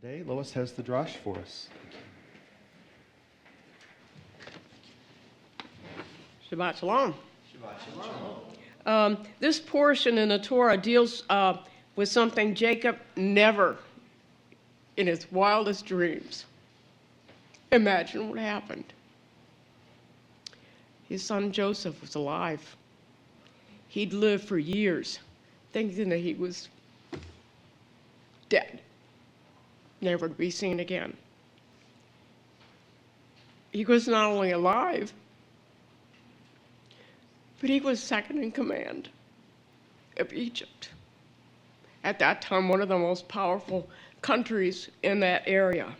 today. Lois has the Drash for us. Shabbat Shalom. Shabbat Shalom. This portion in the Torah deals with something Jacob never, in his wildest dreams, imagined would happen. His son Joseph was alive. He'd lived for years thinking that he was dead, never to be seen again. He was not only alive, but he was second in command of Egypt. At that time, one of the most powerful countries in that area.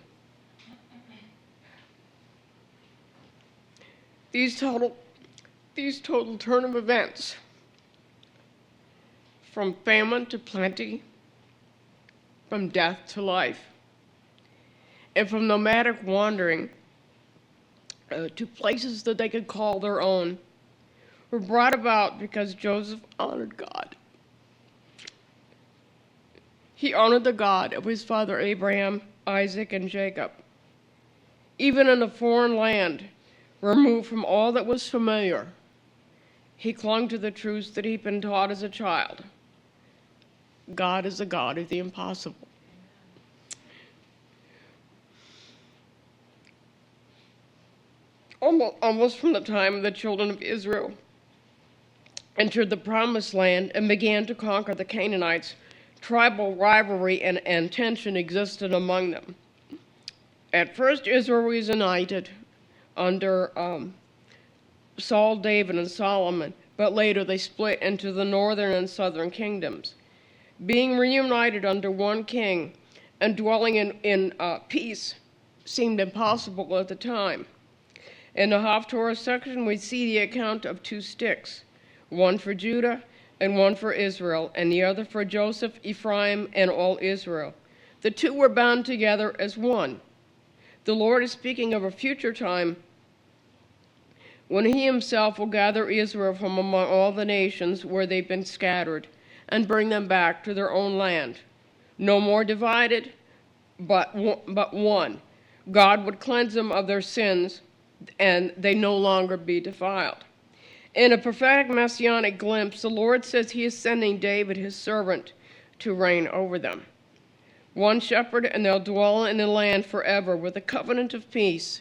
These total turn of events, from famine to plenty, from death to life, and from nomadic wandering to places that they could call their own, were brought about because Joseph honored God. He honored the God of his father Abraham, Isaac, and Jacob. Even in a foreign land, removed from all that was familiar, he clung to the truths that he'd been taught as a child. God is the God of the impossible. Almost from the time the children of Israel entered the Promised Land and began to conquer the Canaanites, tribal rivalry and tension existed among them. At first, Israel was united under Saul, David, and Solomon, but later they split into the northern and southern kingdoms. Being reunited under one king and dwelling in peace seemed impossible at the time. In the Haftorah section, we see the account of two sticks, one for Judah and one for Israel, and the other for Joseph, Ephraim, and all Israel. The two were bound together as one. The Lord is speaking of a future time when he himself will gather Israel from among all the nations where they've been scattered and bring them back to their own land. No more divided, but one. God would cleanse them of their sins, and they no longer be defiled. In a prophetic Messianic glimpse, the Lord says he is sending David, his servant, to reign over them. One shepherd, and they'll dwell in the land forever with a covenant of peace,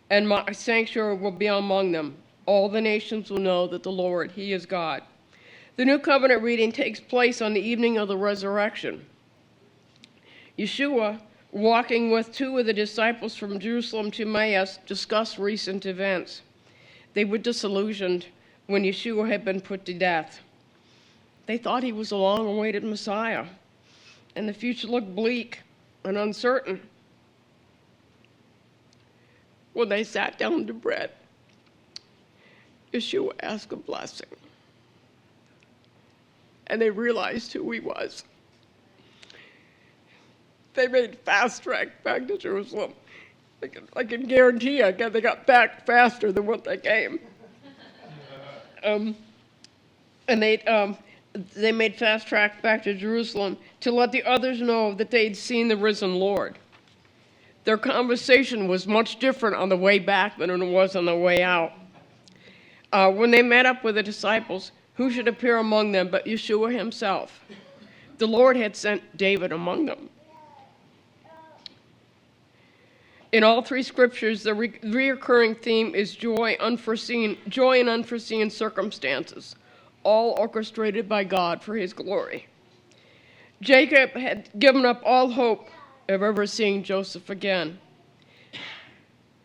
and my sanctuary will be among them. All the nations will know that the Lord, he is God. The New Covenant reading takes place on the evening of the resurrection. Yeshua, walking with two of the disciples from Jerusalem to Emmaus, discussed recent events. They were disillusioned when Yeshua had been put to death. They thought he was a long-awaited Messiah, and the future looked bleak and uncertain. When they sat down to bread, Yeshua asked a blessing, and they realized who he was. They made fast track back to Jerusalem. I can guarantee you they got back faster than what they came. And they made fast track back to Jerusalem to let the others know that they'd seen the risen Lord. Their conversation was much different on the way back than it was on the way out. When they met up with the disciples, who should appear among them but Yeshua himself? The Lord had sent David among them. In all three scriptures, the recurring theme is joy in unforeseen circumstances, all orchestrated by God for his glory. Jacob had given up all hope of ever seeing Joseph again.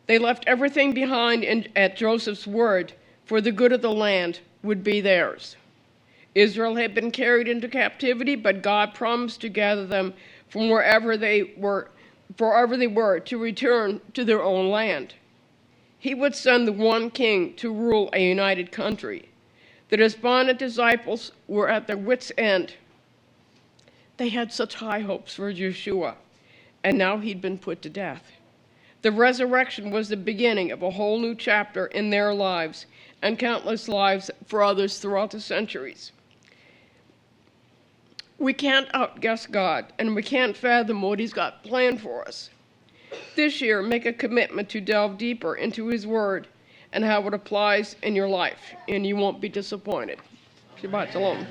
They left everything behind at Joseph's word, for the good of the land would be theirs. Israel had been carried into captivity, but God promised to gather them from wherever they were to return to their own land. He would send the one king to rule a united country. The despondent disciples were at their wits' end. They had such high hopes for Yeshua, and now he'd been put to death. The resurrection was the beginning of a whole new chapter in their lives and countless lives for others throughout the centuries. We can't outguess God, and we can't fathom what He's got planned for us. This year, make a commitment to delve deeper into His Word and how it applies in your life, and you won't be disappointed. Shabbat Shalom.